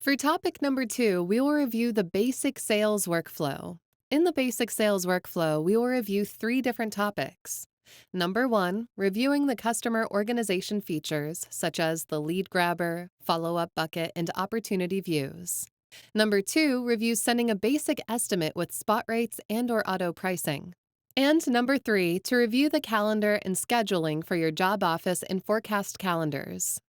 For topic number 2, we will review the basic sales workflow. In the basic sales workflow, we will review 3 different topics. Number 1, reviewing the customer organization features, such as the lead grabber, follow-up bucket, and opportunity views. Number 2, reviews sending a basic estimate with spot rates and/or auto pricing. And number 3, to review the calendar and scheduling for your job office and forecast calendars.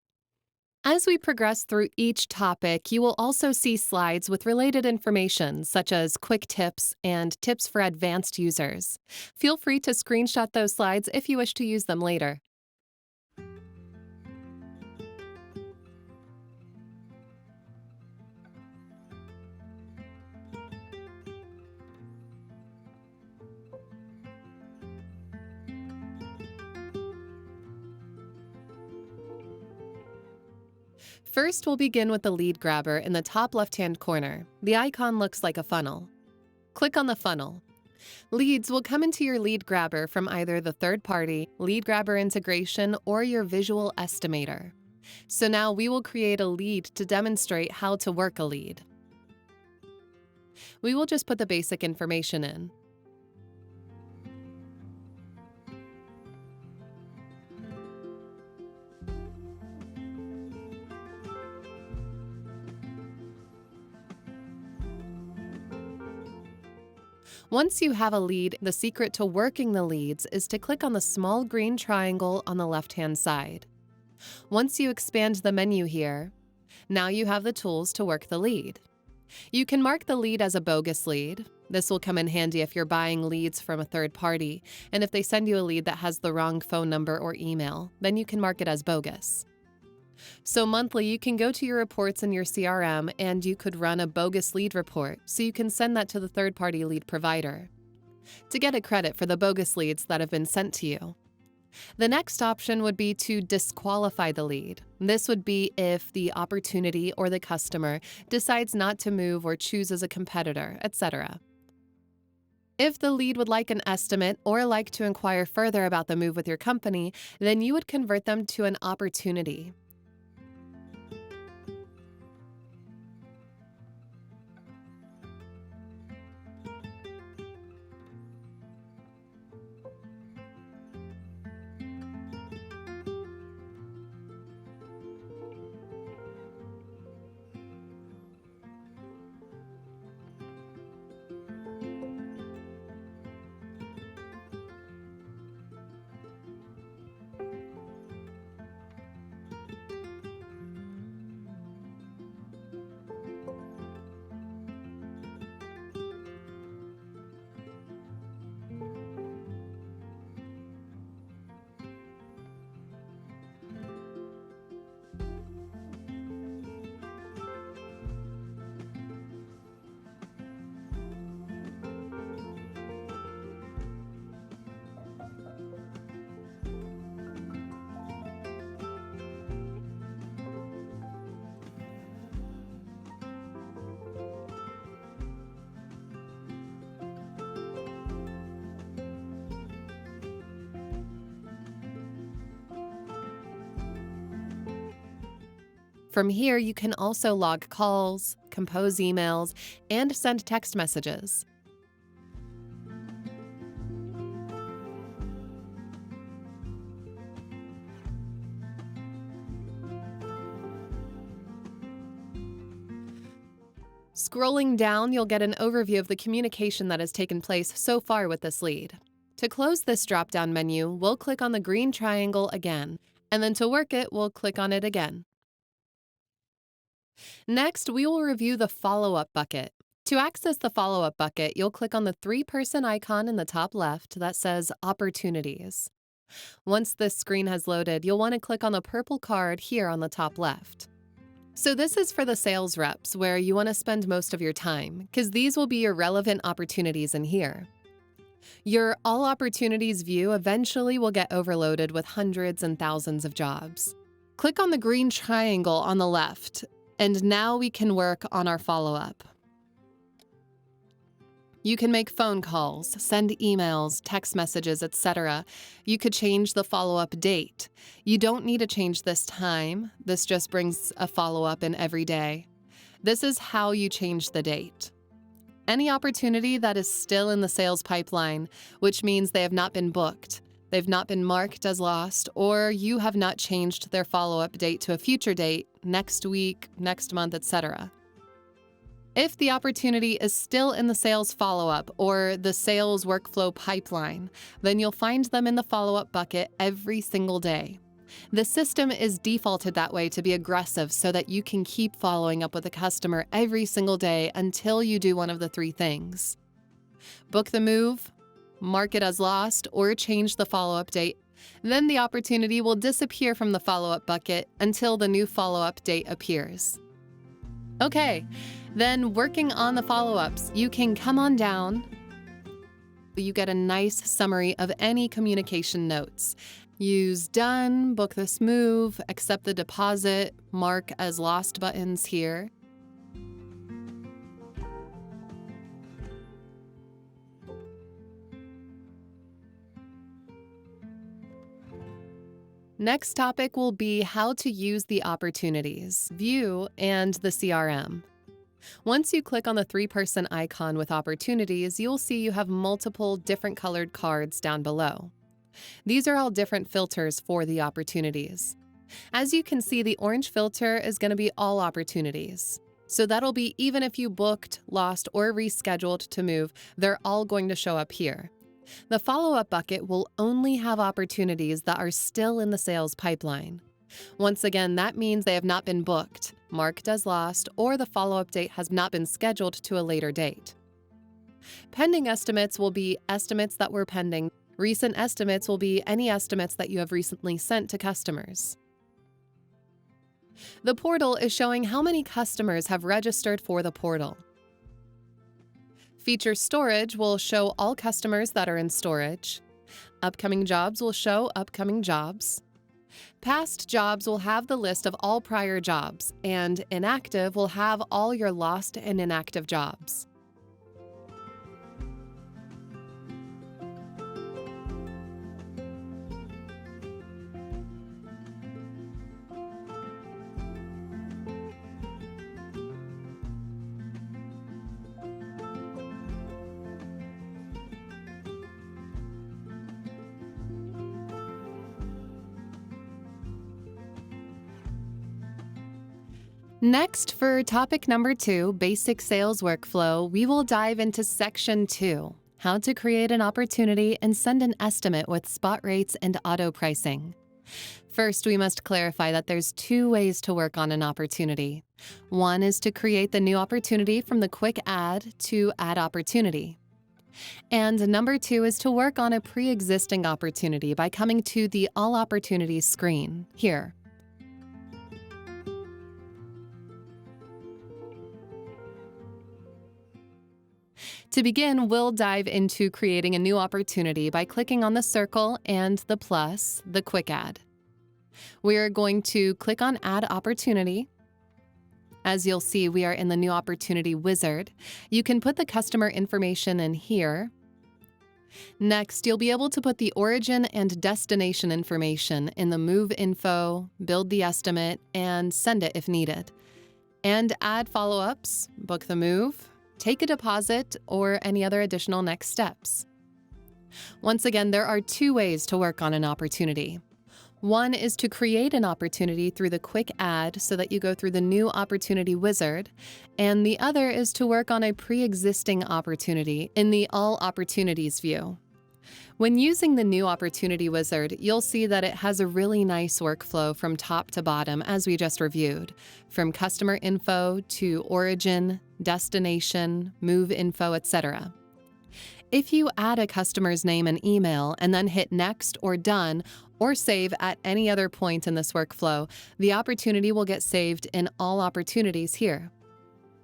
As we progress through each topic, you will also see slides with related information, such as quick tips and tips for advanced users. Feel free to screenshot those slides if you wish to use them later. First, we'll begin with the lead grabber in the top left-hand corner. The icon looks like a funnel. Click on the funnel. Leads will come into your lead grabber from either the third-party, lead grabber integration, or your visual estimator. So now we will create a lead to demonstrate how to work a lead. We will just put the basic information in. Once you have a lead, the secret to working the leads is to click on the small green triangle on the left-hand side. Once you expand the menu here, now you have the tools to work the lead. You can mark the lead as a bogus lead. This will come in handy if you're buying leads from a third party, and if they send you a lead that has the wrong phone number or email, then you can mark it as bogus. So monthly, you can go to your reports in your CRM and you could run a bogus lead report, so you can send that to the third-party lead provider to get a credit for the bogus leads that have been sent to you. The next option would be to disqualify the lead. This would be if the opportunity or the customer decides not to move or chooses a competitor, etc. If the lead would like an estimate or like to inquire further about the move with your company, then you would convert them to an opportunity. From here, you can also log calls, compose emails, and send text messages. Scrolling down, you'll get an overview of the communication that has taken place so far with this lead. To close this drop-down menu, we'll click on the green triangle again, and then to work it, we'll click on it again. Next, we will review the follow-up bucket. To access the follow-up bucket, you'll click on the 3-person icon in the top left that says Opportunities. Once this screen has loaded, you'll want to click on the purple card here on the top left. So this is for the sales reps, where you want to spend most of your time, because these will be your relevant opportunities in here. Your All Opportunities view eventually will get overloaded with hundreds and thousands of jobs. Click on the green triangle on the left, and now we can work on our follow-up. You can make phone calls, send emails, text messages, etc. You could change the follow-up date. You don't need to change this time. This just brings a follow-up in every day. This is how you change the date. Any opportunity that is still in the sales pipeline, which means they have not been booked, they've not been marked as lost, or you have not changed their follow-up date to a future date, next week, next month, etc. If the opportunity is still in the sales follow-up or the sales workflow pipeline, then you'll find them in the follow-up bucket every single day. The system is defaulted that way to be aggressive so that you can keep following up with a customer every single day until you do one of the three things. Book the move, mark it as lost, or change the follow-up date. Then the opportunity will disappear from the follow-up bucket until the new follow-up date appears. Okay, then working on the follow-ups, you can come on down. You get a nice summary of any communication notes. Use done, book this move, accept the deposit, mark as lost buttons here. Next topic will be how to use the opportunities, view, and the CRM. Once you click on the three-person icon with opportunities, you'll see you have multiple different colored cards down below. These are all different filters for the opportunities. As you can see, the orange filter is going to be all opportunities. So that'll be even if you booked, lost, or rescheduled to move, they're all going to show up here. The follow-up bucket will only have opportunities that are still in the sales pipeline. Once again, that means they have not been booked, marked as lost, or the follow-up date has not been scheduled to a later date. Pending estimates will be estimates that were pending. Recent estimates will be any estimates that you have recently sent to customers. The portal is showing how many customers have registered for the portal. Feature storage will show all customers that are in storage. Upcoming jobs will show upcoming jobs. Past jobs will have the list of all prior jobs, and inactive will have all your lost and inactive jobs. Next, for topic number 2, basic sales workflow, we will dive into section 2, how to create an opportunity and send an estimate with spot rates and auto pricing. First, we must clarify that there's 2 ways to work on an opportunity. One is to create the new opportunity from the quick add to add opportunity. And number 2 is to work on a pre-existing opportunity by coming to the All Opportunities screen here. To begin, we'll dive into creating a new opportunity by clicking on the circle and the plus, the quick add. We're going to click on Add Opportunity. As you'll see, we are in the New Opportunity wizard. You can put the customer information in here. Next, you'll be able to put the origin and destination information in the Move info, build the estimate, and send it if needed. And add follow-ups, book the move, take a deposit, or any other additional next steps. Once again, there are 2 ways to work on an opportunity. One is to create an opportunity through the quick add so that you go through the New Opportunity wizard, and the other is to work on a pre-existing opportunity in the All Opportunities view. When using the New Opportunity wizard, you'll see that it has a really nice workflow from top to bottom, as we just reviewed, from customer info to origin, destination, move info, etc. If you add a customer's name and email and then hit next or done or save at any other point in this workflow, the opportunity will get saved in All Opportunities here.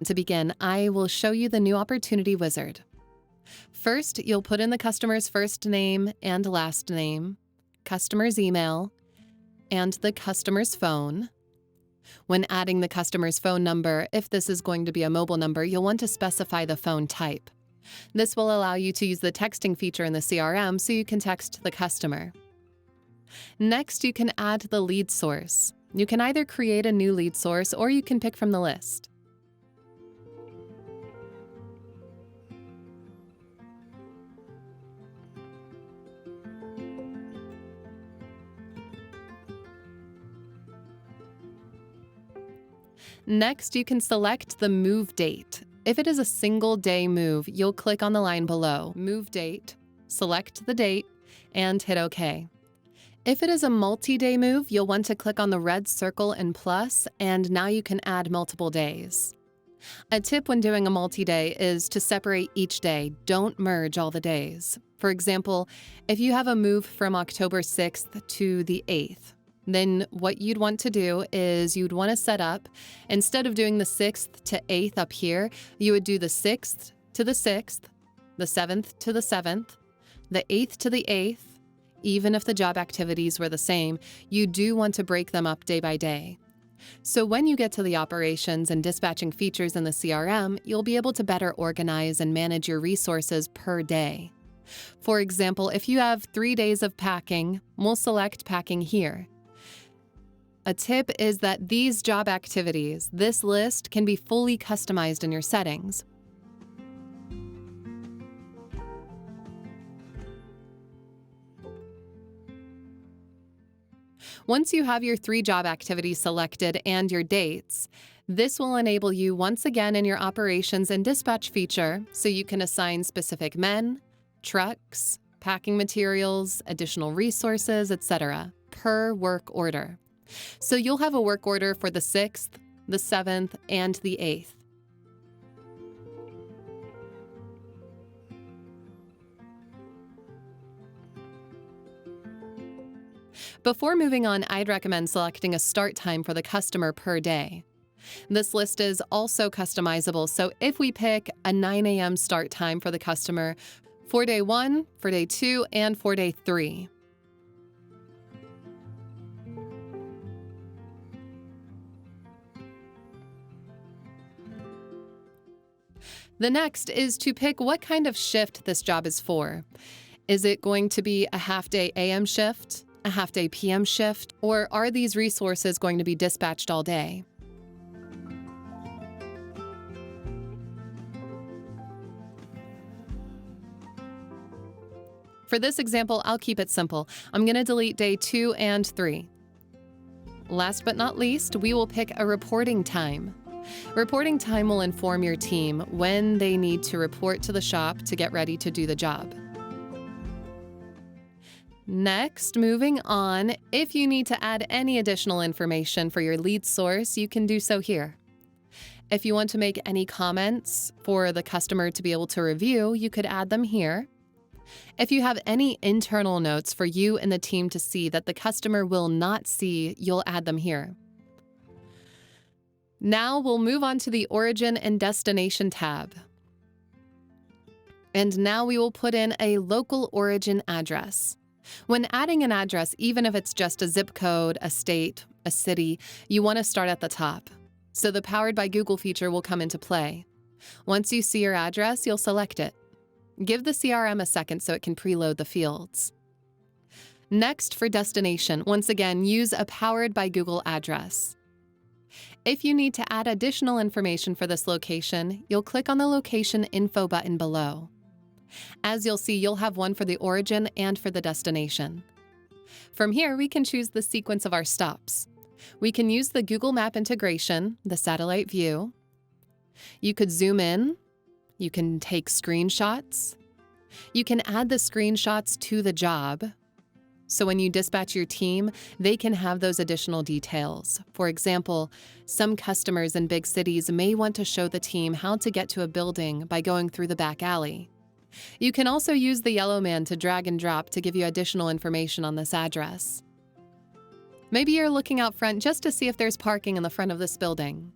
To begin, I will show you the New Opportunity wizard. First, you'll put in the customer's first name and last name, customer's email, and the customer's phone. When adding the customer's phone number, if this is going to be a mobile number, you'll want to specify the phone type. This will allow you to use the texting feature in the CRM so you can text the customer. Next, you can add the lead source. You can either create a new lead source or you can pick from the list. Next, you can select the move date. If it is a single day move, you'll click on the line below, Move Date, select the date, and hit OK. If it is a multi-day move, you'll want to click on the red circle and plus, and now you can add multiple days. A tip when doing a multi-day is to separate each day. Don't merge all the days. For example, if you have a move from October 6th to the 8th, then what you'd want to do is you'd want to set up, instead of doing the 6th to 8th up here, you would do the 6th to the 6th, the 7th to the 7th, the 8th to the 8th. Even if the job activities were the same, you do want to break them up day by day. So when you get to the operations and dispatching features in the CRM, you'll be able to better organize and manage your resources per day. For example, if you have 3 days of packing, we'll select packing here. A tip is that these job activities, this list, can be fully customized in your settings. Once you have your 3 job activities selected and your dates, this will enable you once again in your operations and dispatch feature, so you can assign specific men, trucks, packing materials, additional resources, etc., per work order. So you'll have a work order for the 6th, the 7th, and the 8th. Before moving on, I'd recommend selecting a start time for the customer per day. This list is also customizable, so if we pick a 9 a.m. start time for the customer for day 1, for day 2, and for day 3. The next is to pick what kind of shift this job is for. Is it going to be a half-day AM shift, a half-day PM shift, or are these resources going to be dispatched all day? For this example, I'll keep it simple. I'm going to delete day 2 and 3. Last but not least, we will pick a reporting time. Reporting time will inform your team when they need to report to the shop to get ready to do the job. Next, moving on, if you need to add any additional information for your lead source, you can do so here. If you want to make any comments for the customer to be able to review, you could add them here. If you have any internal notes for you and the team to see that the customer will not see, you'll add them here. Now we'll move on to the Origin and Destination tab. And now we will put in a local origin address. When adding an address, even if it's just a zip code, a state, a city, you want to start at the top. So the Powered by Google feature will come into play. Once you see your address, you'll select it. Give the CRM a second so it can preload the fields. Next, for destination, once again, use a Powered by Google address. If you need to add additional information for this location, you'll click on the Location Info button below. As you'll see, you'll have one for the origin and for the destination. From here, we can choose the sequence of our stops. We can use the Google Map integration, the satellite view. You could zoom in. You can take screenshots. You can add the screenshots to the job. So when you dispatch your team, they can have those additional details. For example, some customers in big cities may want to show the team how to get to a building by going through the back alley. You can also use the yellow man to drag and drop to give you additional information on this address. Maybe you're looking out front just to see if there's parking in the front of this building.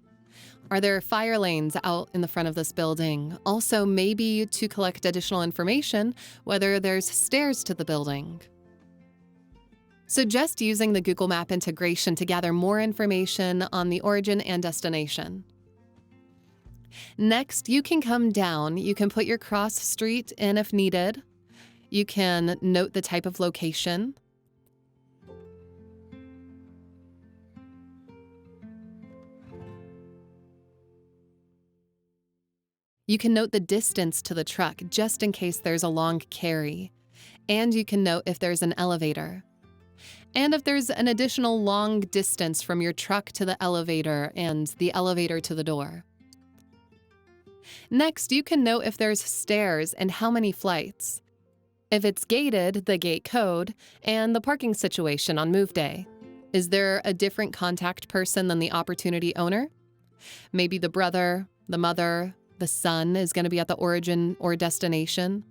Are there fire lanes out in the front of this building? Also, maybe to collect additional information, whether there's stairs to the building. So just using the Google Map integration to gather more information on the origin and destination. Next, you can come down. You can put your cross street in if needed. You can note the type of location. You can note the distance to the truck just in case there's a long carry. And you can note if there's an elevator. and if there's an additional long distance from your truck to the elevator and the elevator to the door. Next, you can note if there's stairs and how many flights. If it's gated, the gate code, and the parking situation on move day. Is there a different contact person than the Opporrtuniy owner? Maybe the brother, the mother, the son is going to be at the origin or destination.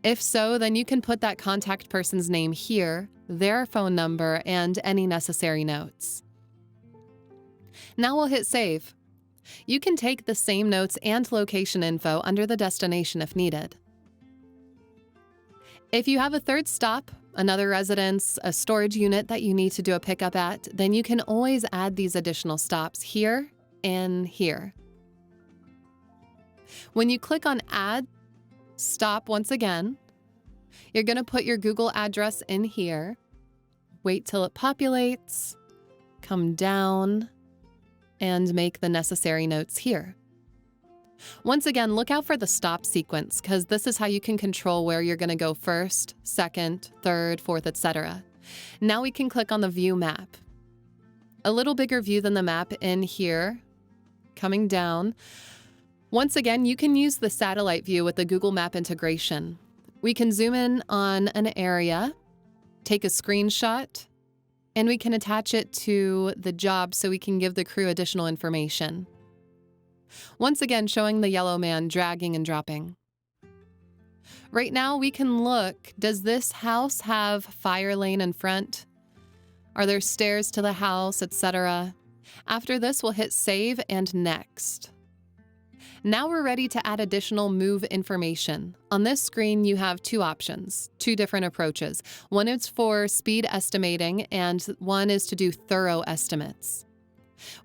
If so, then you can put that contact person's name here, their phone number, and any necessary notes. Now we'll hit save. You can take the same notes and location info under the destination if needed. If you have a third stop, another residence, a storage unit that you need to do a pickup at, then you can always add these additional stops here and here. When you click on Add Stop once again, you're going to put your Google address in here, wait till it populates, come down, and make the necessary notes here. Once again, look out for the stop sequence because this is how you can control where you're going to go first, second, third, fourth, etc. Now we can click on the View Map. A little bigger view than the map in here, coming down. Once again, you can use the satellite view with the Google Map integration. We can zoom in on an area, take a screenshot, and we can attach it to the job so we can give the crew additional information. Once again, showing the yellow man dragging and dropping. Right now, we can look, does this house have fire lane in front? Are there stairs to the house, etc.? After this, we'll hit Save and Next. Now we're ready to add additional move information. On this screen, you have two options, two different approaches. One is for speed estimating, and one is to do thorough estimates.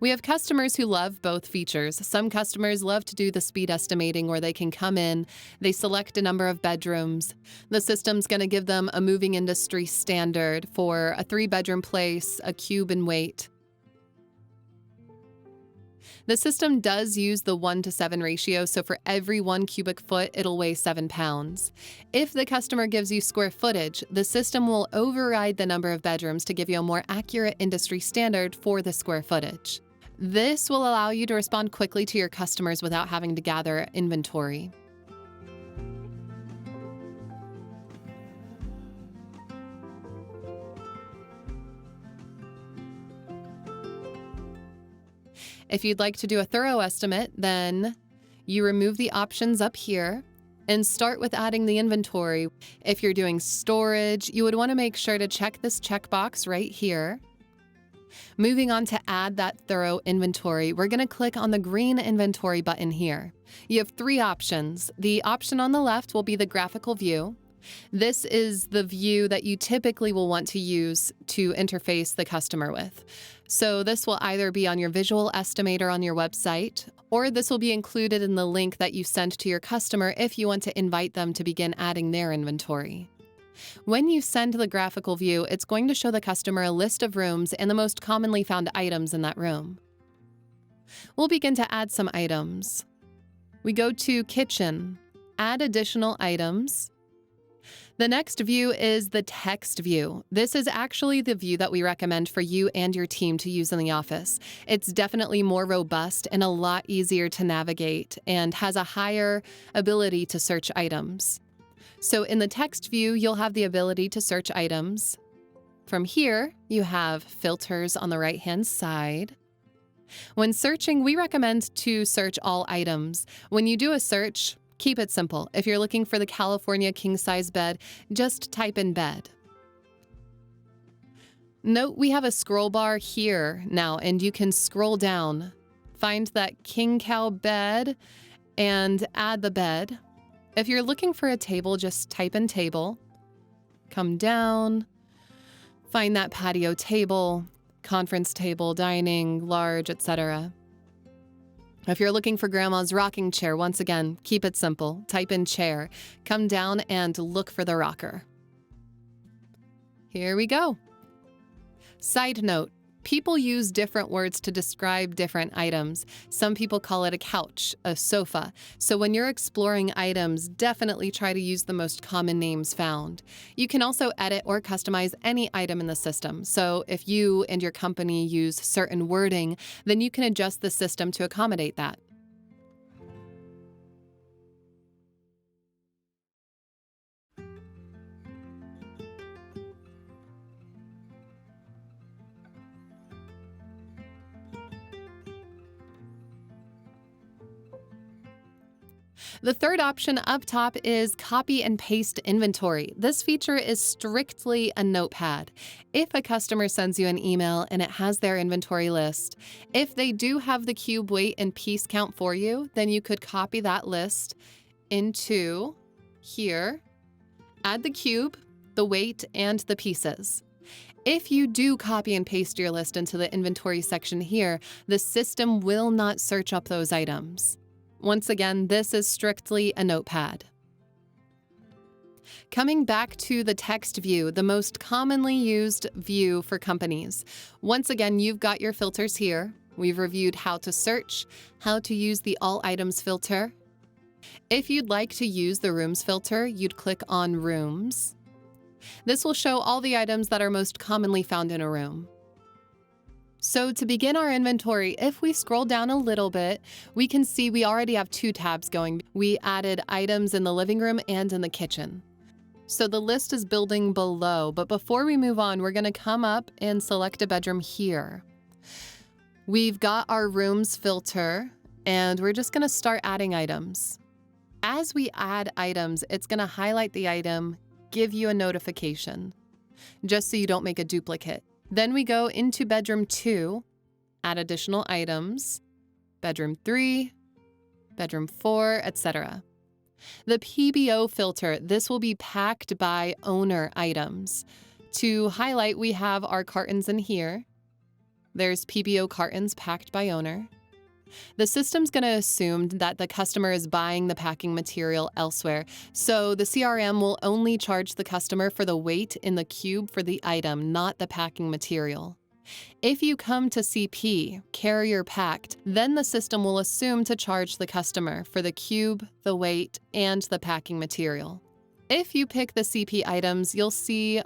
We have customers who love both features. Some customers love to do the speed estimating where they can come in, they select a number of bedrooms. The system's going to give them a moving industry standard for a 3-bedroom place, a cube and weight. The system does use the 1:7 ratio, so for every 1 cubic foot, it'll weigh 7 pounds. If the customer gives you square footage, the system will override the number of bedrooms to give you a more accurate industry standard for the square footage. This will allow you to respond quickly to your customers without having to gather inventory. If you'd like to do a thorough estimate, then you remove the options up here and start with adding the inventory. If you're doing storage, you would want to make sure to check this checkbox right here. Moving on to add that thorough inventory, we're going to click on the green inventory button here. You have 3 options. The option on the left will be the graphical view. This is the view that you typically will want to use to interface the customer with. So this will either be on your visual estimator on your website, or this will be included in the link that you send to your customer if you want to invite them to begin adding their inventory. When you send the graphical view, it's going to show the customer a list of rooms and the most commonly found items in that room. We'll begin to add some items. We go to Kitchen, Add Additional Items. The next view is the text view. This is actually the view that we recommend for you and your team to use in the office. It's definitely more robust and a lot easier to navigate and has a higher ability to search items. So in the text view, you'll have the ability to search items. From here, you have filters on the right-hand side. When searching, we recommend to search all items. When you do a search, keep it simple. If you're looking for the California king-size bed, just type in bed. Note we have a scroll bar here now, and you can scroll down. Find that king cow bed and add the bed. If you're looking for a table, just type in table. Come down, find that patio table, conference table, dining, large, etc. If you're looking for grandma's rocking chair, once again, keep it simple. Type in chair, come down and look for the rocker. Here we go. Side note, People use different words to describe different items. Some people call it a couch, a sofa. So when you're exploring items, definitely try to use the most common names found. You can also edit or customize any item in the system. So if you and your company use certain wording, then you can adjust the system to accommodate that. The third option up top is copy and paste inventory. This feature is strictly a notepad. If a customer sends you an email and it has their inventory list, if they do have the cube weight and piece count for you, then you could copy that list into here, add the cube, the weight, and the pieces. If you do copy and paste your list into the inventory section here, the system will not search up those items. Once again, this is strictly a notepad. Coming back to the text view, the most commonly used view for companies. Once again, you've got your filters here. We've reviewed how to search, how to use the All Items filter. If you'd like to use the Rooms filter, you'd click on Rooms. This will show all the items that are most commonly found in a room. So to begin our inventory, if we scroll down a little bit, we can see we already have 2 tabs going. We added items in the living room and in the kitchen. So the list is building below, but before we move on, we're going to come up and select a bedroom here. We've got our rooms filter, and we're just going to start adding items. As we add items, it's going to highlight the item, give you a notification, just so you don't make a duplicate. Then we go into bedroom 2, add additional items, bedroom 3, bedroom 4, etc. The PBO filter, this will be packed by owner items. To highlight, we have our cartons in here. There's PBO cartons packed by owner. The system's going to assume that the customer is buying the packing material elsewhere, so the CRM will only charge the customer for the weight in the cube for the item, not the packing material. If you come to CP, carrier packed, then the system will assume to charge the customer for the cube, the weight, and the packing material. If you pick the CP items, you'll see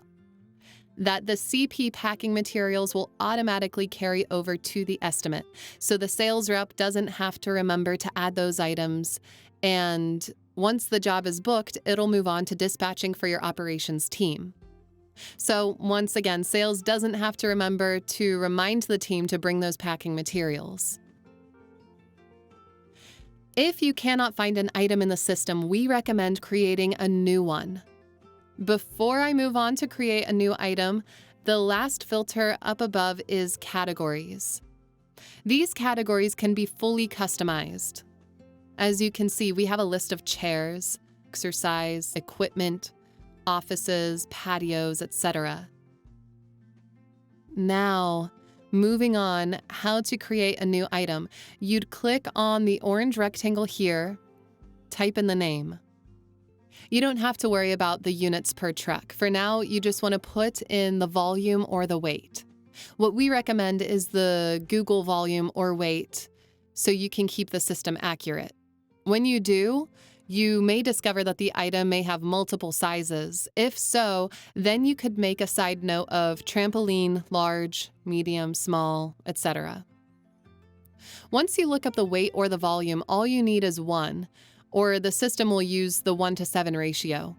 that the CP packing materials will automatically carry over to the estimate. So the sales rep doesn't have to remember to add those items. And once the job is booked, it'll move on to dispatching for your operations team. So once again, sales doesn't have to remember to remind the team to bring those packing materials. If you cannot find an item in the system, we recommend creating a new one. Before I move on to create a new item, the last filter up above is categories. These categories can be fully customized. As you can see, we have a list of chairs, exercise, equipment, offices, patios, etc. Now, moving on, how to create a new item. You'd click on the orange rectangle here, type in the name. You don't have to worry about the units per truck. For now, you just want to put in the volume or the weight. What we recommend is the Google volume or weight so you can keep the system accurate. When you do, you may discover that the item may have multiple sizes. If so, then you could make a side note of trampoline, large, medium, small, etc. Once you look up the weight or the volume, all you need is 1. Or the system will use the 1:7 ratio.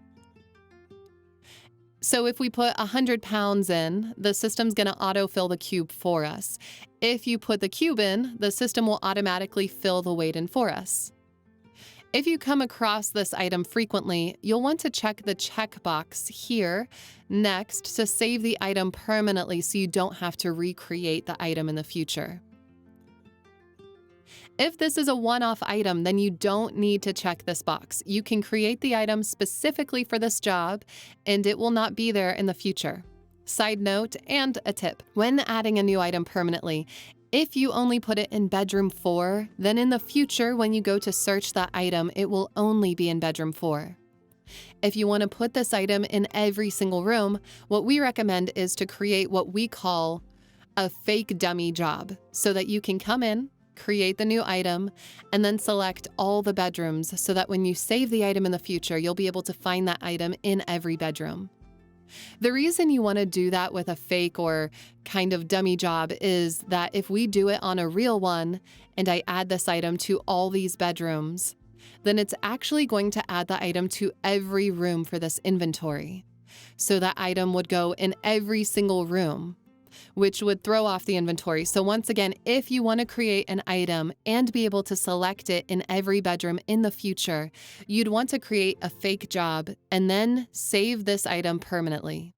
So if we put 100 pounds in, the system's going to autofill the cube for us. If you put the cube in, the system will automatically fill the weight in for us. If you come across this item frequently, you'll want to check the checkbox here next to save the item permanently so you don't have to recreate the item in the future. If this is a one-off item, then you don't need to check this box. You can create the item specifically for this job, and it will not be there in the future. Side note and a tip: when adding a new item permanently, if you only put it in bedroom 4, then in the future, when you go to search that item, it will only be in bedroom 4. If you want to put this item in every single room, what we recommend is to create what we call a fake dummy job so that you can come in, create the new item, and then select all the bedrooms so that when you save the item in the future, you'll be able to find that item in every bedroom. The reason you want to do that with a fake or kind of dummy job is that if we do it on a real one and I add this item to all these bedrooms, then it's actually going to add the item to every room for this inventory. So that item would go in every single room, which would throw off the inventory. So once again, if you want to create an item and be able to select it in every bedroom in the future, you'd want to create a fake job and then save this item permanently.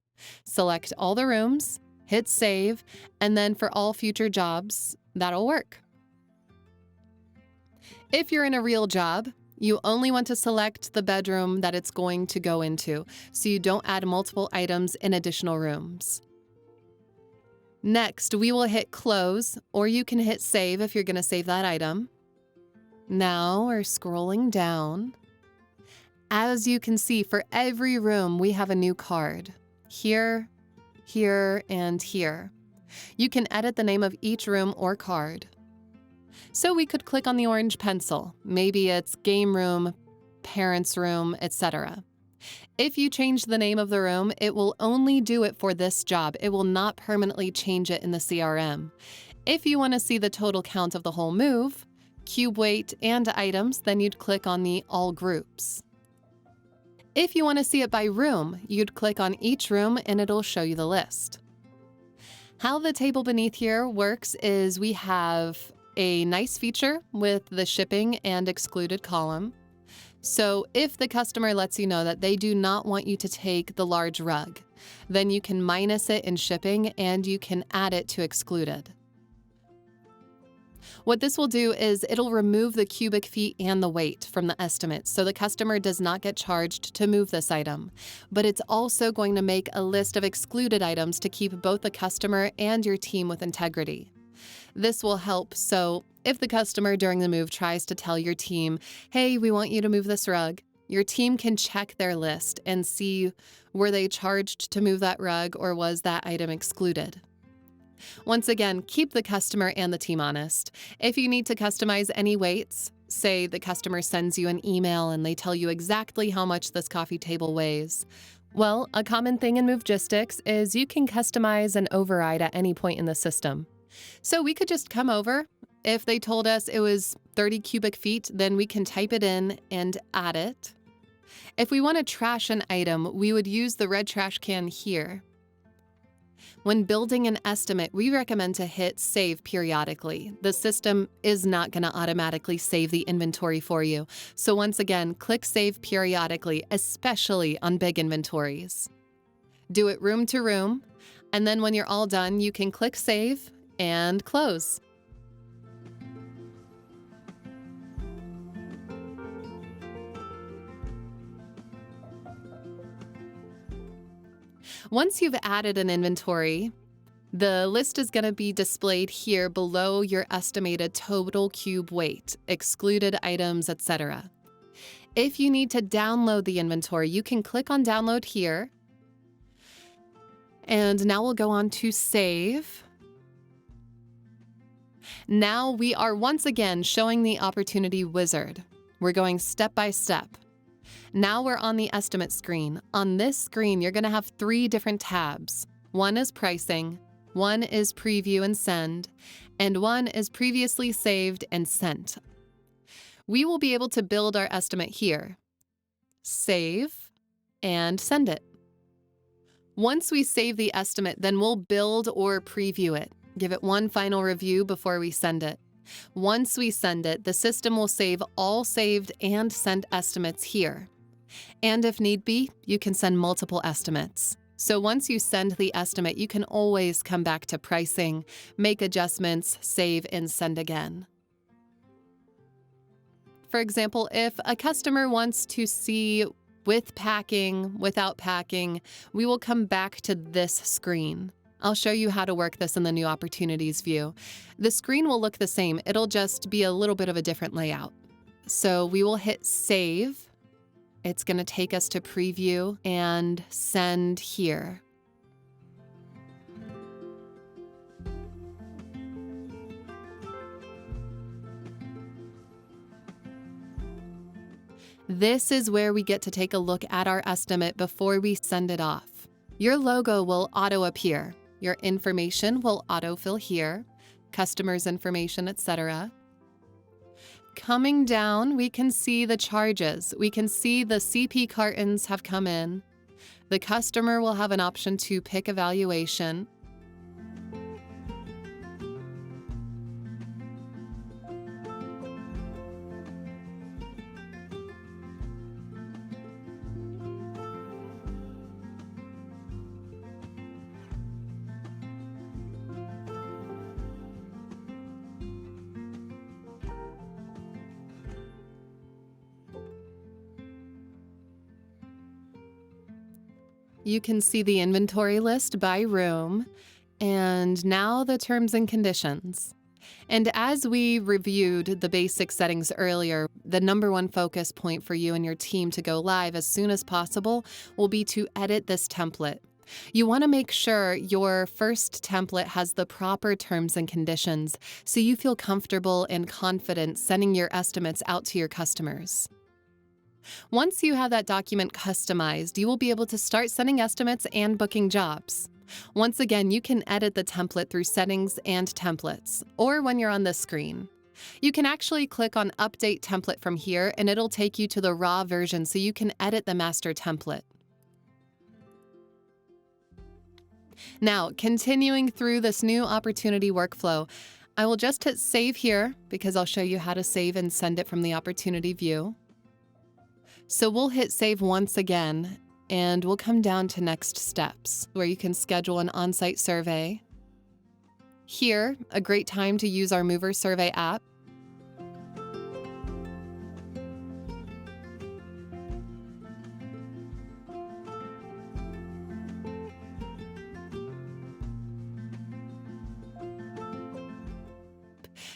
Select all the rooms, hit save, and then for all future jobs, that'll work. If you're in a real job, you only want to select the bedroom that it's going to go into, so you don't add multiple items in additional rooms. Next, we will hit close, or you can hit save if you're going to save that item. Now we're scrolling down. As you can see, for every room, we have a new card. Here, here, and here. You can edit the name of each room or card. So we could click on the orange pencil. Maybe it's game room, parents' room, etc. If you change the name of the room, it will only do it for this job. It will not permanently change it in the CRM. If you want to see the total count of the whole move, cube weight, and items, then you'd click on the All Groups. If you want to see it by room, you'd click on each room and it'll show you the list. How the table beneath here works is we have a nice feature with the shipping and excluded column. So if the customer lets you know that they do not want you to take the large rug, then you can minus it in shipping and you can add it to excluded. What this will do is it'll remove the cubic feet and the weight from the estimate, so the customer does not get charged to move this item. But it's also going to make a list of excluded items to keep both the customer and your team with integrity. This will help, so if the customer during the move tries to tell your team, hey, we want you to move this rug, your team can check their list and see, were they charged to move that rug or was that item excluded? Once again, keep the customer and the team honest. If you need to customize any weights, say the customer sends you an email and they tell you exactly how much this coffee table weighs. Well, a common thing in Movegistics is you can customize and override at any point in the system. So we could just come over. If they told us it was 30 cubic feet, then we can type it in and add it. If we want to trash an item, we would use the red trash can here. When building an estimate, we recommend to hit save periodically. The system is not going to automatically save the inventory for you. So once again, click save periodically, especially on big inventories. Do it room to room, and then when you're all done, you can click save and close. Once you've added an inventory, the list is going to be displayed here below your estimated total cube weight, excluded items, etc. If you need to download the inventory, you can click on download here. And now we'll go on to save. Now we are once again showing the Opporrtuniy wizard. We're going step by step. Now we're on the estimate screen. On this screen, you're going to have 3 different tabs. One is pricing, one is preview and send, and one is previously saved and sent. We will be able to build our estimate here. Save and send it. Once we save the estimate, then we'll build or preview it. Give it one final review before we send it. Once we send it, the system will save all saved and sent estimates here. And if need be, you can send multiple estimates. So once you send the estimate, you can always come back to pricing, make adjustments, save, and send again. For example, if a customer wants to see with packing, without packing, we will come back to this screen. I'll show you how to work this in the new opportunities view. The screen will look the same. It'll just be a little bit of a different layout. So we will hit save. It's going to take us to preview and send here. This is where we get to take a look at our estimate before we send it off. Your logo will auto appear. Your information will autofill here, customers' information, etc. Coming down, we can see the charges. We can see the CP cartons have come in. The customer will have an option to pick a valuation. You can see the inventory list by room, and now the terms and conditions. And as we reviewed the basic settings earlier, the number one focus point for you and your team to go live as soon as possible will be to edit this template. You want to make sure your first template has the proper terms and conditions so you feel comfortable and confident sending your estimates out to your customers. Once you have that document customized, you will be able to start sending estimates and booking jobs. Once again, you can edit the template through Settings and Templates, or when you're on this screen. You can actually click on Update Template from here, and it'll take you to the raw version so you can edit the master template. Now, continuing through this new Opporrtunity workflow, I will just hit Save here because I'll show you how to save and send it from the Opporrtunity view. So we'll hit Save once again, and we'll come down to Next Steps, where you can schedule an on-site survey. Here, a great time to use our Mover Survey app.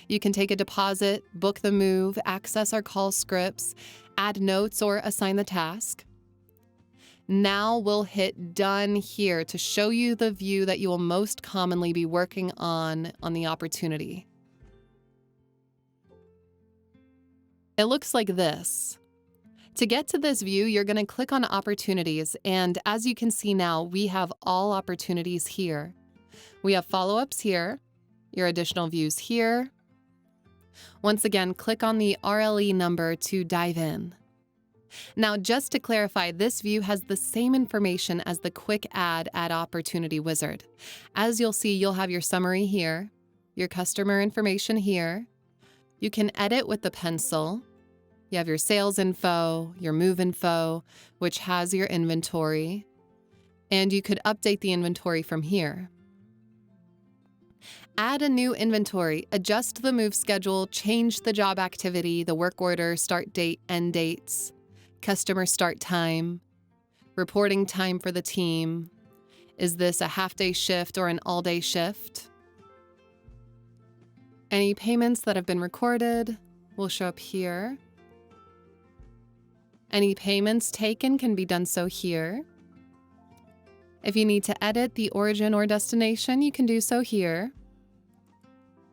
You can take a deposit, book the move, access our call scripts, add notes, or assign the task. Now we'll hit Done here to show you the view that you will most commonly be working on the Opporrtunity. It looks like this. To get to this view, you're going to click on Opportunities, and as you can see now, we have all opportunities here. We have follow-ups here, your additional views here. Once again, click on the RLE number to dive in. Now, just to clarify, this view has the same information as the Quick Add Opporrtunity Wizard. As you'll see, you'll have your summary here, your customer information here. You can edit with the pencil. You have your sales info, your move info, which has your inventory, and you could update the inventory from here. Add a new inventory, adjust the move schedule, change the job activity, the work order, start date, end dates, customer start time, reporting time for the team. Is this a half-day shift or an all-day shift? Any payments that have been recorded will show up here. Any payments taken can be done so here. If you need to edit the origin or destination, you can do so here.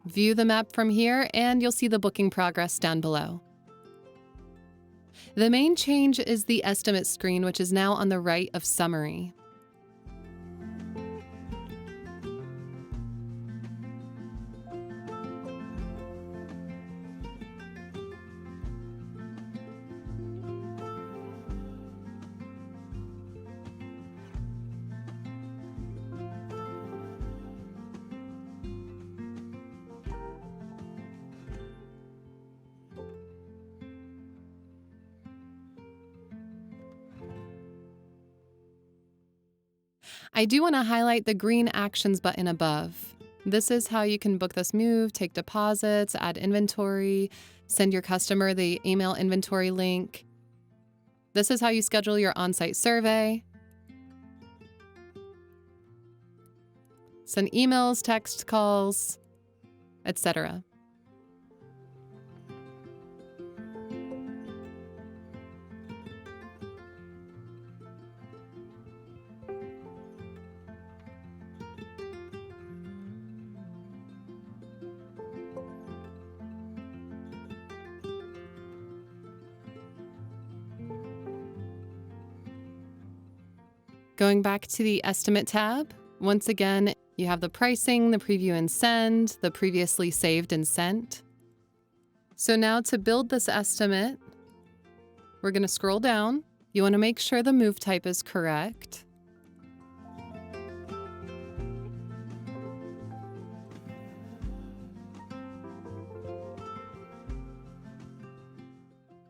View the map from here, and you'll see the booking progress down below. The main change is the estimate screen, which is now on the right of Summary. I do want to highlight the green Actions button above. This is how you can book this move, take deposits, add inventory, send your customer the email inventory link. This is how you schedule your on-site survey. Send emails, text calls, etc. Going back to the Estimate tab, once again, you have the pricing, the preview and send, the previously saved and sent. So now to build this estimate, we're going to scroll down. You want to make sure the move type is correct.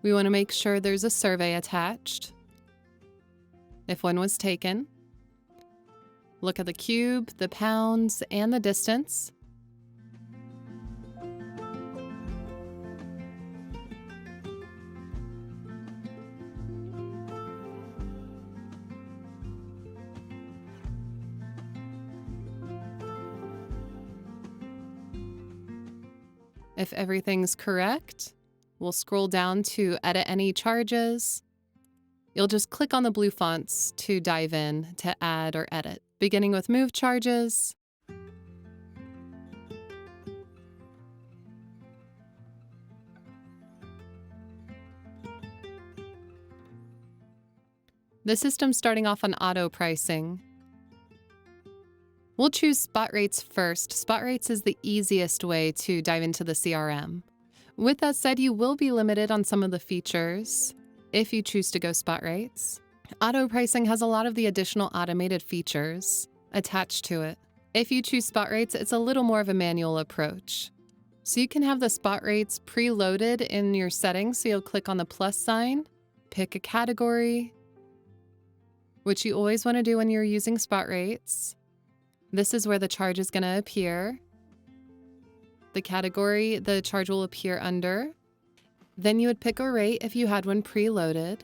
We want to make sure there's a survey attached, if one was taken. Look at the cube, the pounds, and the distance. If everything's correct, we'll scroll down to edit any charges. You'll just click on the blue fonts to dive in to add or edit, beginning with move charges. The system's starting off on auto pricing. We'll choose spot rates first. Spot rates is the easiest way to dive into the CRM. With that said, you will be limited on some of the features if you choose to go spot rates. Auto pricing has a lot of the additional automated features attached to it. If you choose spot rates, it's a little more of a manual approach. So you can have the spot rates preloaded in your settings. So you'll click on the plus sign, pick a category, which you always want to do when you're using spot rates. This is where the charge is going to appear. The category the charge will appear under. Then you would pick a rate if you had one preloaded.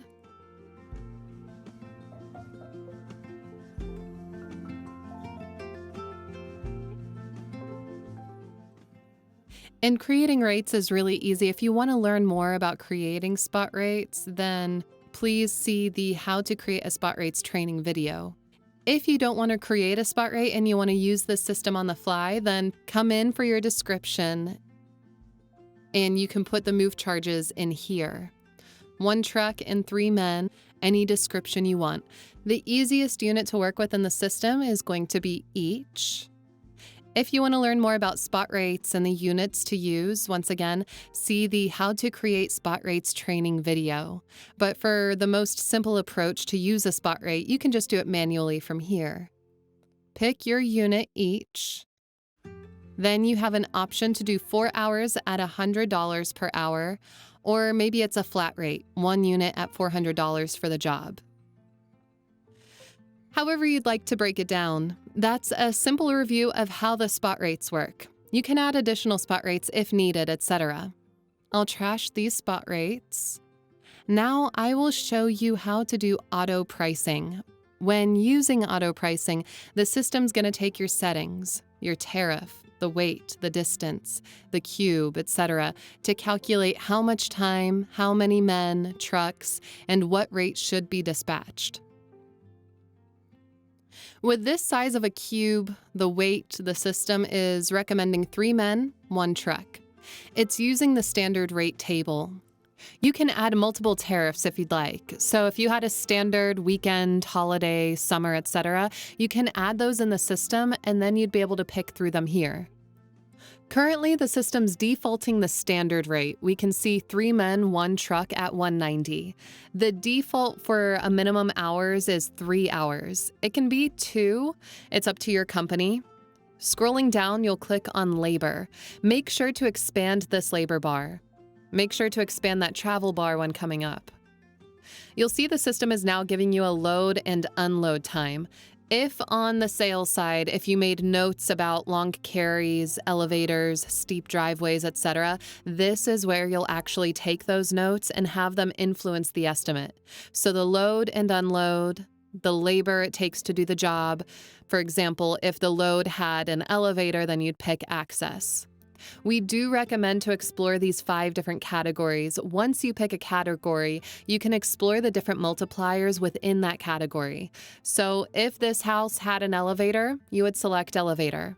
And creating rates is really easy. If you want to learn more about creating spot rates, then please see the How to Create a Spot Rates training video. If you don't want to create a spot rate and you want to use the system on the fly, then come in for your description and you can put the move charges in here. 1 truck and 3 men, any description you want. The easiest unit to work with in the system is going to be each. If you want to learn more about spot rates and the units to use, once again, see the How to Create Spot Rates training video. But for the most simple approach to use a spot rate, you can just do it manually from here. Pick your unit each. Then you have an option to do 4 hours at $100 per hour, or maybe it's a flat rate, 1 unit at $400 for the job. However you'd like to break it down, that's a simple review of how the spot rates work. You can add additional spot rates if needed, etc. I'll trash these spot rates. Now I will show you how to do auto pricing. When using auto pricing, the system's going to take your settings, your tariff, the weight, the distance, the cube, etc., to calculate how much time, how many men, trucks, and what rate should be dispatched. With this size of a cube, the weight, the system is recommending 3 men, 1 truck. It's using the standard rate table. You can add multiple tariffs if you'd like. So if you had a standard weekend, holiday, summer, etc., you can add those in the system and then you'd be able to pick through them here. Currently, the system's defaulting the standard rate. We can see 3 men, 1 truck at $190. The default for a minimum hours is 3 hours. It can be 2. It's up to your company. Scrolling down, you'll click on labor. Make sure to expand this labor bar. Make sure to expand that travel bar when coming up. You'll see the system is now giving you a load and unload time. If on the sales side, if you made notes about long carries, elevators, steep driveways, etc., this is where you'll actually take those notes and have them influence the estimate. So the load and unload, the labor it takes to do the job. For example, if the load had an elevator, then you'd pick access. We do recommend to explore these 5 different categories. Once you pick a category, you can explore the different multipliers within that category. So if this house had an elevator, you would select elevator.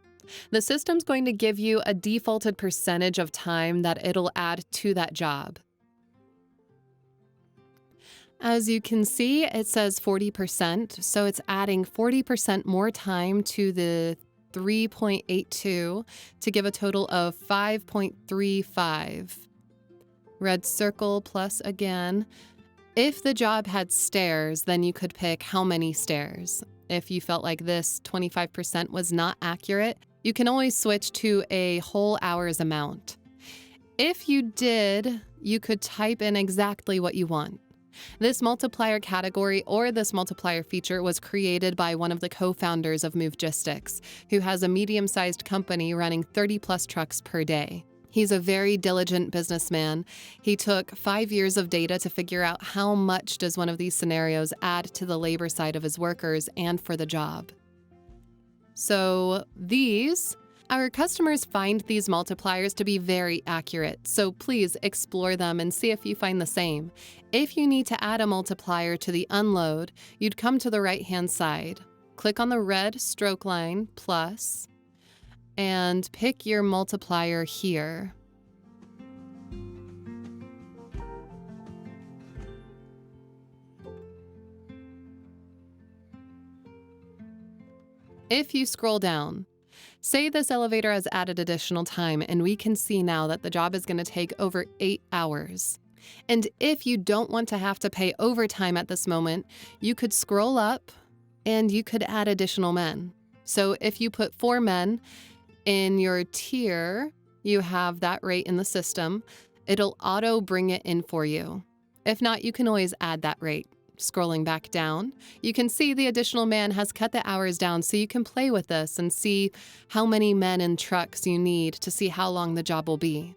The system's going to give you a defaulted percentage of time that it'll add to that job. As you can see, it says 40%, so it's adding 40% more time to the 3.82 to give a total of 5.35. Red circle plus again. If the job had stairs, then you could pick how many stairs. If you felt like this 25% was not accurate, you can always switch to a whole hour's amount. If you did, you could type in exactly what you want. This multiplier category or this multiplier feature was created by one of the co-founders of Movegistics, who has a medium-sized company running 30-plus trucks per day. He's a very diligent businessman. He took 5 years of data to figure out how much does one of these scenarios add to the labor side of his workers and for the job. So our customers find these multipliers to be very accurate, so please explore them and see if you find the same. If you need to add a multiplier to the unload, you'd come to the right-hand side. Click on the red stroke line, plus, and pick your multiplier here. If you scroll down, say this elevator has added additional time, and we can see now that the job is going to take over 8 hours. And if you don't want to have to pay overtime at this moment, you could scroll up and you could add additional men. So if you put 4 men in your tier, you have that rate in the system, it'll auto bring it in for you. If not, you can always add that rate. Scrolling back down, you can see the additional man has cut the hours down, so you can play with this and see how many men and trucks you need to see how long the job will be.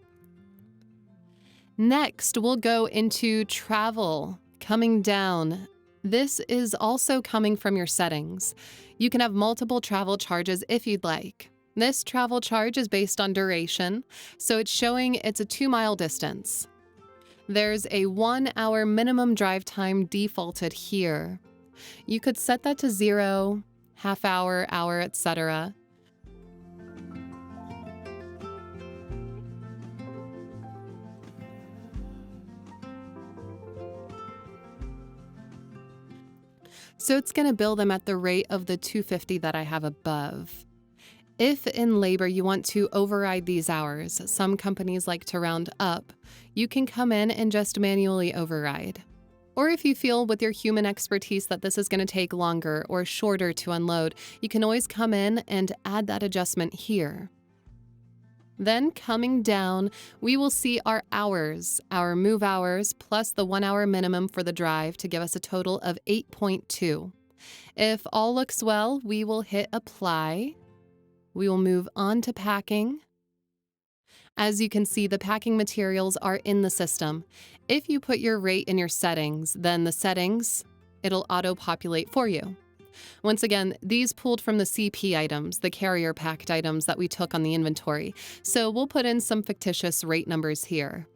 Next, we'll go into travel. Coming down, this is also coming from your settings. You can have multiple travel charges if you'd like. This travel charge is based on duration, so it's showing it's a 2-mile distance. There's a 1-hour minimum drive time defaulted here. You could set that to 0, half hour, hour, etc. So it's going to bill them at the rate of the $2.50 that I have above. If in labor you want to override these hours, some companies like to round up, you can come in and just manually override. Or if you feel with your human expertise that this is going to take longer or shorter to unload, you can always come in and add that adjustment here. Then coming down, we will see our hours, our move hours, plus the 1-hour minimum for the drive to give us a total of 8.2. If all looks well, we will hit apply. We will move on to packing. As you can see, the packing materials are in the system. If you put your rate in your settings, then the settings, it'll auto-populate for you. Once again, these pulled from the CP items, the carrier packed items that we took on the inventory. So we'll put in some fictitious rate numbers here.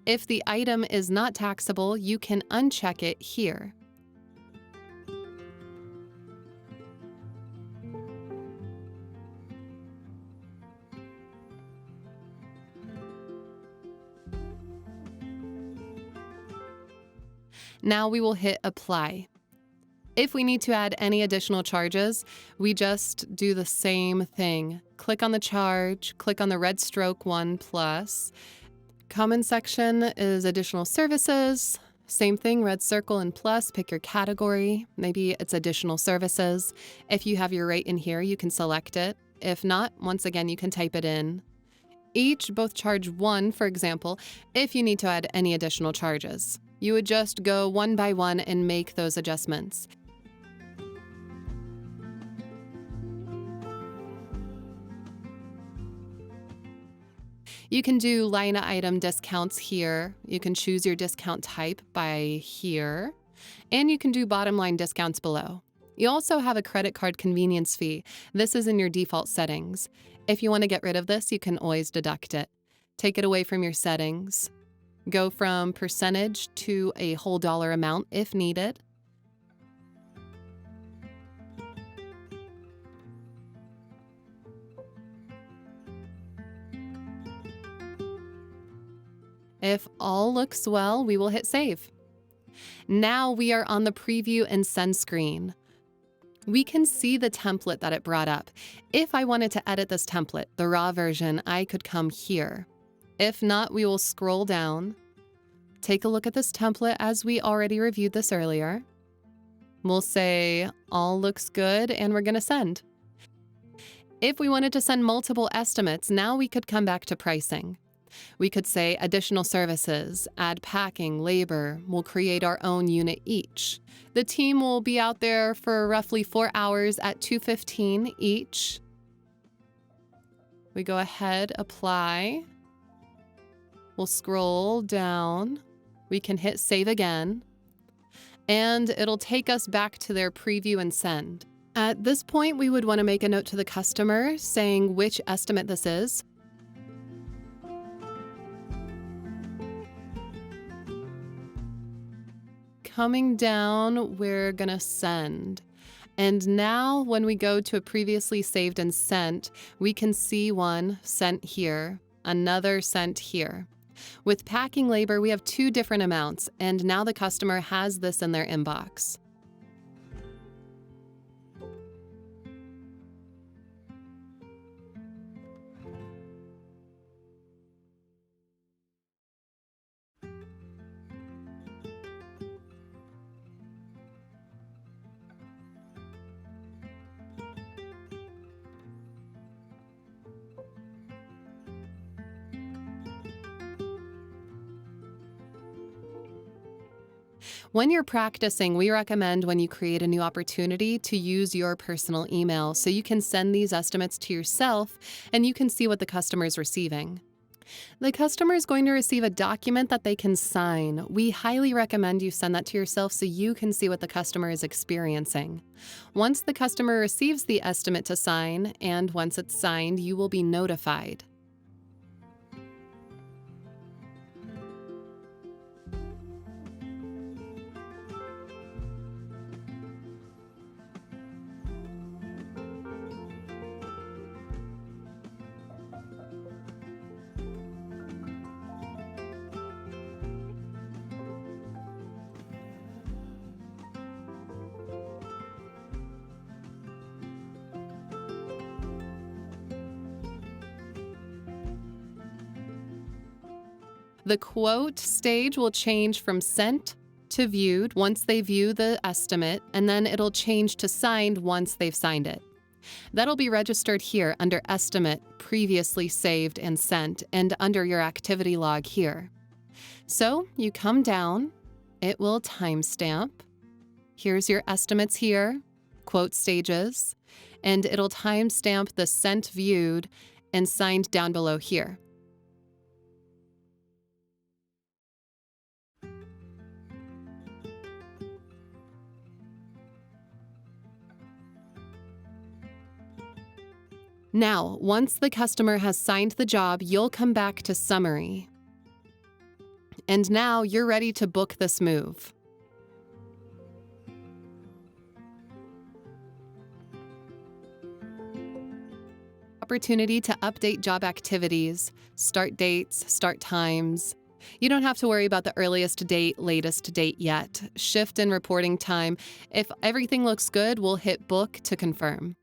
If the item is not taxable, you can uncheck it here. Now we will hit apply. If we need to add any additional charges, we just do the same thing. Click on the charge, click on the red stroke 1 plus. Common section is additional services. Same thing, red circle and plus, pick your category. Maybe it's additional services. If you have your rate in here, you can select it. If not, once again, you can type it in. Each both charge 1, for example, if you need to add any additional charges. You would just go one by one and make those adjustments. You can do line item discounts here. You can choose your discount type by here, and you can do bottom line discounts below. You also have a credit card convenience fee. This is in your default settings. If you want to get rid of this, you can always deduct it. Take it away from your settings. Go from percentage to a whole dollar amount if needed. If all looks well, we will hit save. Now we are on the preview and send screen. We can see the template that it brought up. If I wanted to edit this template, the raw version, I could come here. If not, we will scroll down, take a look at this template as we already reviewed this earlier. We'll say all looks good and we're gonna send. If we wanted to send multiple estimates, now we could come back to pricing. We could say additional services, add packing, labor, we'll create our own unit each. The team will be out there for roughly 4 hours at $2.15 each. We go ahead, apply. We'll scroll down. We can hit save again. And it'll take us back to their preview and send. At this point, we would want to make a note to the customer saying which estimate this is. Coming down, we're gonna send. And now when we go to a previously saved and sent, we can see one sent here, another sent here. With packing labor, we have 2 different amounts, and now the customer has this in their inbox. When you're practicing, we recommend when you create a new opportunity to use your personal email so you can send these estimates to yourself and you can see what the customer is receiving. The customer is going to receive a document that they can sign. We highly recommend you send that to yourself so you can see what the customer is experiencing. Once the customer receives the estimate to sign, and once it's signed, you will be notified. The quote stage will change from sent to viewed once they view the estimate, and then it'll change to signed once they've signed it. That'll be registered here under Estimate, Previously Saved and Sent, and under your activity log here. So you come down, it will timestamp. Here's your estimates here, quote stages, and it'll timestamp the sent, viewed, and signed down below here. Now, once the customer has signed the job, you'll come back to Summary. And now you're ready to book this move. Opportunity to update job activities, start dates, start times. You don't have to worry about the earliest date, latest date yet. Shift and reporting time. If everything looks good, we'll hit book to confirm.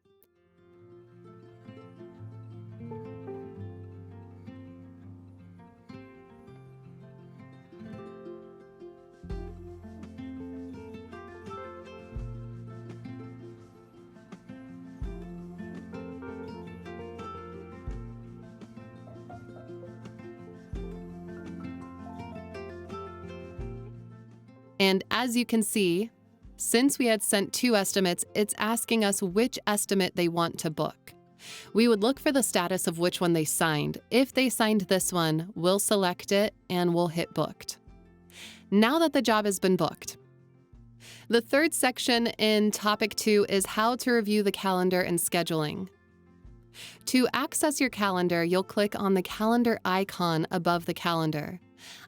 And as you can see, since we had sent 2 estimates, it's asking us which estimate they want to book. We would look for the status of which one they signed. If they signed this one, we'll select it and we'll hit booked. Now that the job has been booked, the third section in topic 2 is how to review the calendar and scheduling. To access your calendar, you'll click on the calendar icon above the calendar.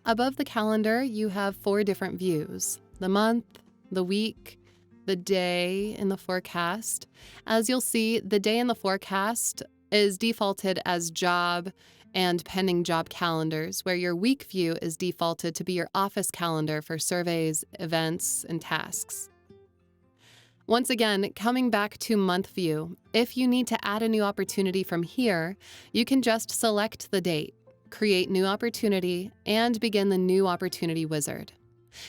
Above the calendar, you have 4 different views: the month, the week, the day in the forecast. As you'll see, the day in the forecast is defaulted as job and pending job calendars, where your week view is defaulted to be your office calendar for surveys, events, and tasks. Once again, coming back to month view, if you need to add a new opportunity from here, you can just select the date, create new opportunity, and begin the new opportunity wizard.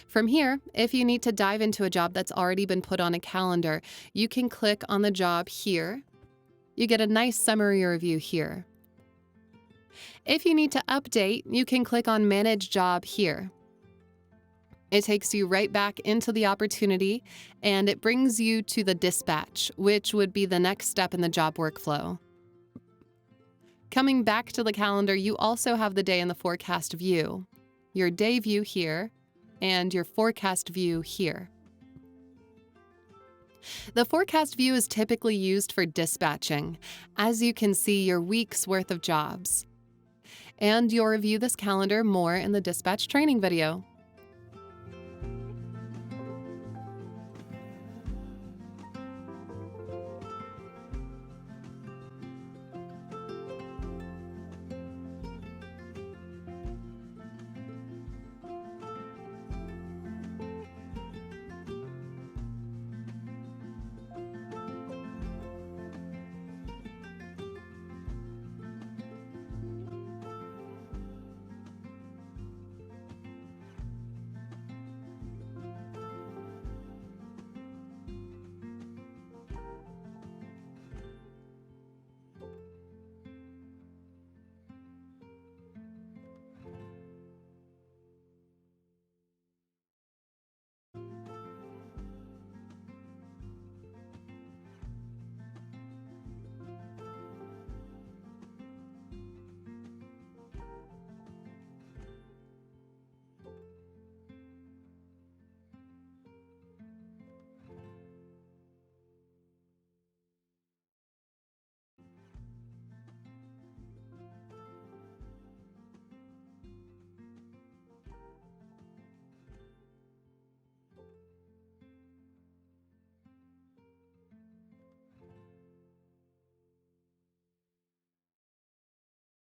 From here, if you need to dive into a job that's already been put on a calendar, you can click on the job here. You get a nice summary review here. If you need to update, you can click on Manage Job here. It takes you right back into the opportunity, and it brings you to the dispatch, which would be the next step in the job workflow. Coming back to the calendar, you also have the day in the forecast view, your day view here, and your forecast view here. The forecast view is typically used for dispatching, as you can see your week's worth of jobs. And you'll review this calendar more in the dispatch training video.